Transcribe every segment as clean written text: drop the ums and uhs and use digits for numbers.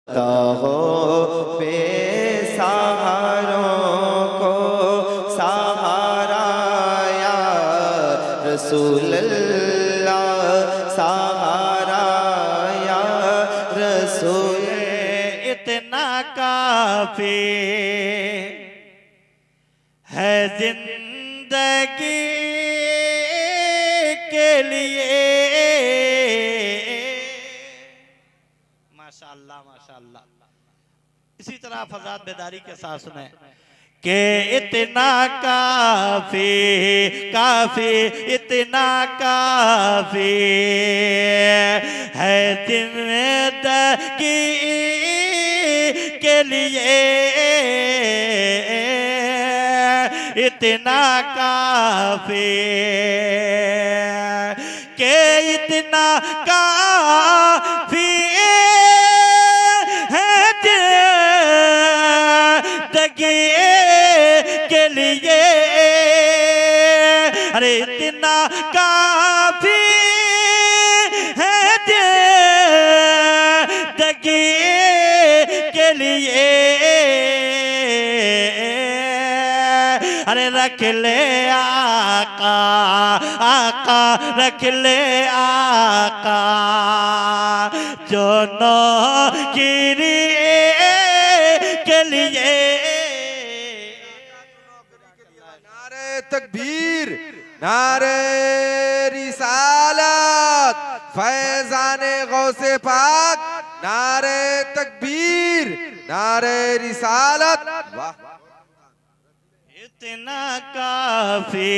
हो बेसहारों को सहारा या रसूल अल्लाह, सहारा या रसूल। इतना काफी है जिंदगी के लिए। माशाअल्लाह माशाअल्लाह। इसी तरह फजात बेदारी के साथ सुने कि इतना काफी काफी इतना काफी है जिंदगी के लिए। इतना काफी के इतना काफी है जिंदगी के लिए। अरे इतना काफी है जिंदगी के लिए। अरे रख ले आका आका रख ले आका जो नौकरी के लिए। नारे तकबीर, नारे रिसालत, फैजाने गौसे पाक, नारे तकबीर, नारे रिसालत। वाह। इतना काफी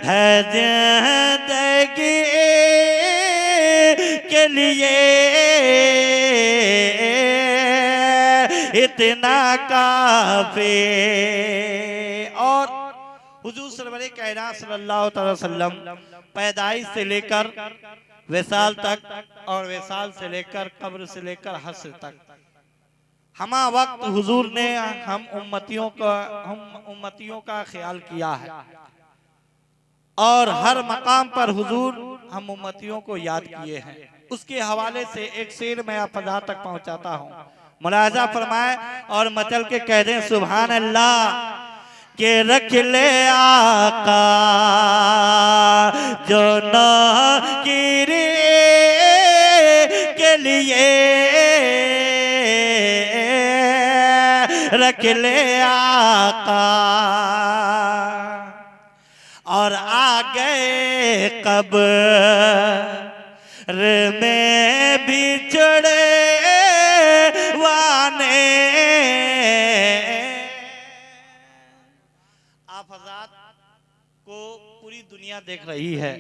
है जिंदगी के लिए। इतना काफी। और हुजूर सरवरे कायनात सल्लल्लाहु अलैहि वसल्लम पैदाइश से लेकर विसाल तक और विसाल से लेकर कब्र से लेकर हश्र तक हमा वक्त हुजूर ने हम उम्मतियों का ख्याल किया है। और हर मकाम पर हुजूर हम उम्मतियों को याद किए हैं। उसके हवाले से एक शेर मैं आप तक पहुंचाता हूं, मुलाजा फरमाए और मचल के कह दें सुभान अल्लाह। के रख ले आका जो नौकरी के लिए। रख ले आका और आ गए कब्र में बिछड़े वाने। आप हज़रात को पूरी दुनिया देख रही है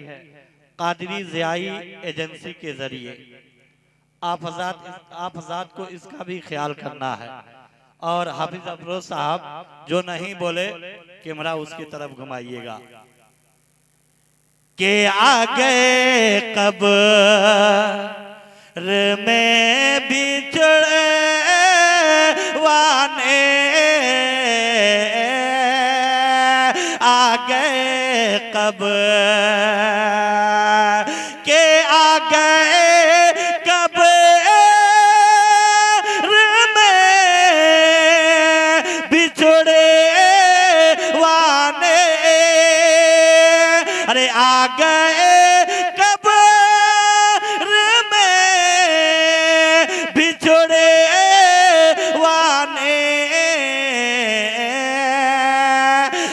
कादरी ज़ियाई एजेंसी के जरिए। आप हज़रात को इसका भी ख्याल करना है। और हाफिज अफरोज साहब जो नहीं बोले कैमरा उसकी तरफ घुमाइएगा कि आ गए कब्र में बिछड़े वाने। आ गए कब्र के आ गए आ गए कब्र में बिछड़े वाने।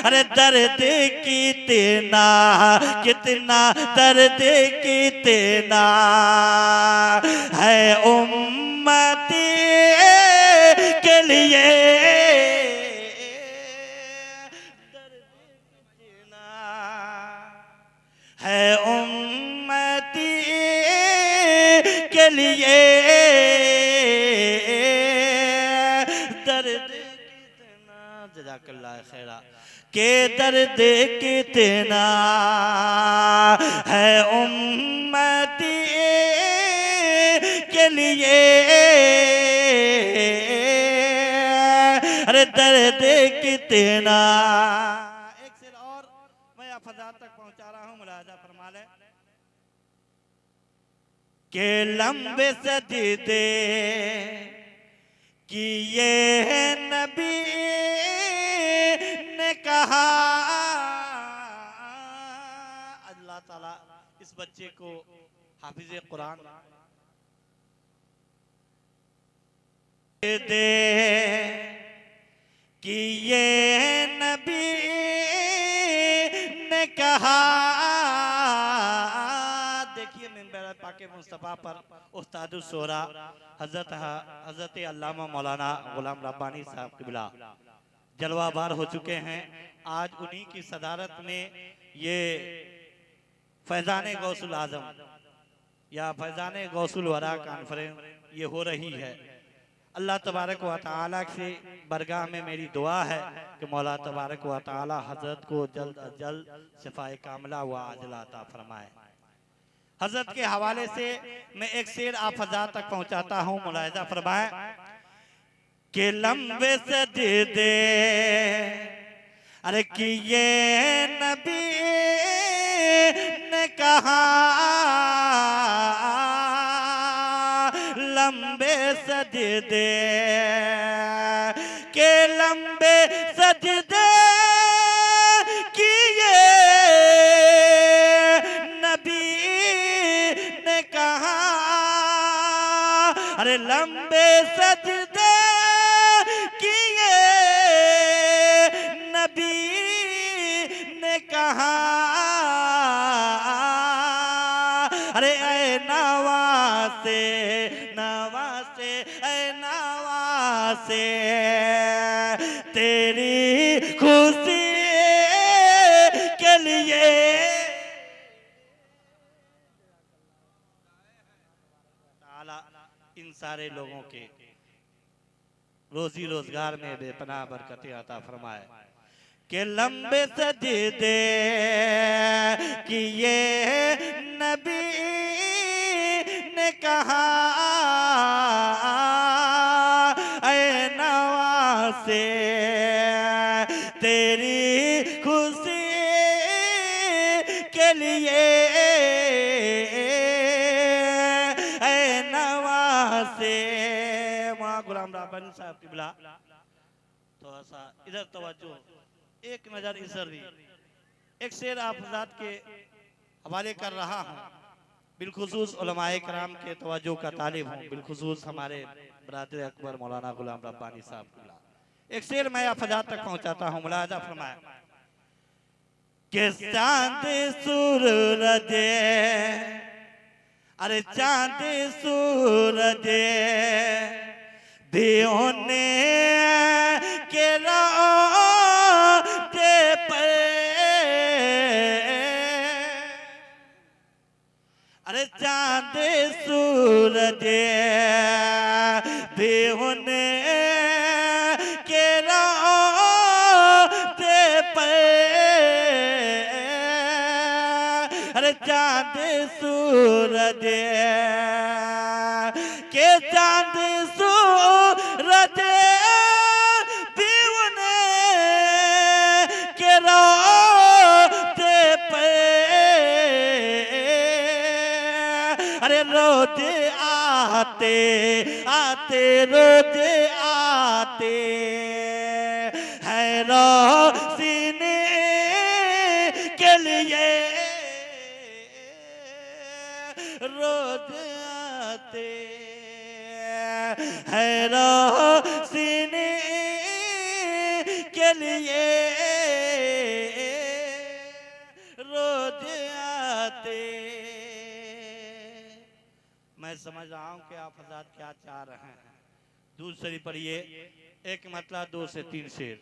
अरे दर्द कितना कितना दर्द कितना है उम्मती के लिए। है उम्मती के लिए। दर्द कितना जज़ाकल्लाह खैरा के दर्द कितना है उम्मती के लिए। अरे दर्द कितना। एक सिर और मैं फजा तक पहुंचा रहा हूं, मुलाजा फरमा ले। के लंबे सजदे किए नबी ने कहा। अल्लाह ताला इस बच्चे को हाफिज कुरान दे कि ये नबी ने कहा। देखिए मिंबर पाके मुस्तफ़ा पर उस्तादुल शोरा हजरत अल्लामा मौलाना गुलाम रब्बानी साहब क़िबला जलवाबार हो चुके हैं। आज उन्हीं की सदारत में ये फैज़ाने गौसुल आज़म या फैज़ाने गौसुल वरा कॉन्फ्रेंस ये हो रही है। अल्लाह तबारक व तआला से बरगाह में मेरी दुआ है कि मौला तबारक व तआला हजरत को जल्द अज जल्द शिफाए कामिला व आजिला अता फरमाए। हजरत के हवाले से मैं एक शेर आप हज़रात तक पहुंचाता हूं, मुलाहिज़ा फरमाए कि लंबे सजदे अरे कि ये नबी ने कहा। लंबे सजदे के लंबे सजदे किए नबी ने कहा। अरे लंबे सजदे किए नबी ने कहा। अरे ऐ नवासे नवासे ऐ नवासे तेरी खुशी के लिए ताला इन सारे लोगों के रोजी रोजगार में बेपनाह बरकतें अता फरमाए। के लंबे सजदे कि ये नबी ने कहा। ऐ नवासे तेरी खुशी के लिए ऐ नवासे। वहाँ गुलाम रब्बानी साहब क़िबला थोड़ा सा इधर तवज्जो, एक नजर इधर दी। एक शेर आप हज़रात के हवाले कर रहा हूँ, बिलखुसूस उलमाए कराम के तवज्जो का तालिब हूँ, बिलखुसूस हमारे बरादर अकबर मौलाना गुलाम रब्बानी साहब क़िबला। एक शेर मैं आप हज़रात तक पहुँचाता हूँ, मुलाहिज़ा फरमाए कि चांद सूरज अरे चांद सूरज भी होने के रास्ते पे। अरे चांद सूरज भी होने के रास्ते पे। अरे चांद सूरज के चांद सूरज भी होने के रास्ते पे। अरे रोज आते आते रोज आते है रोशनी के लिए। रोज आते है रोशनी के लिए। रोज आते। मैं समझ रहा हूँ कि आप हज़रात क्या चाह रहे हैं। दूसरी पढ़िए, एक मतलब 2 से 3 शेर।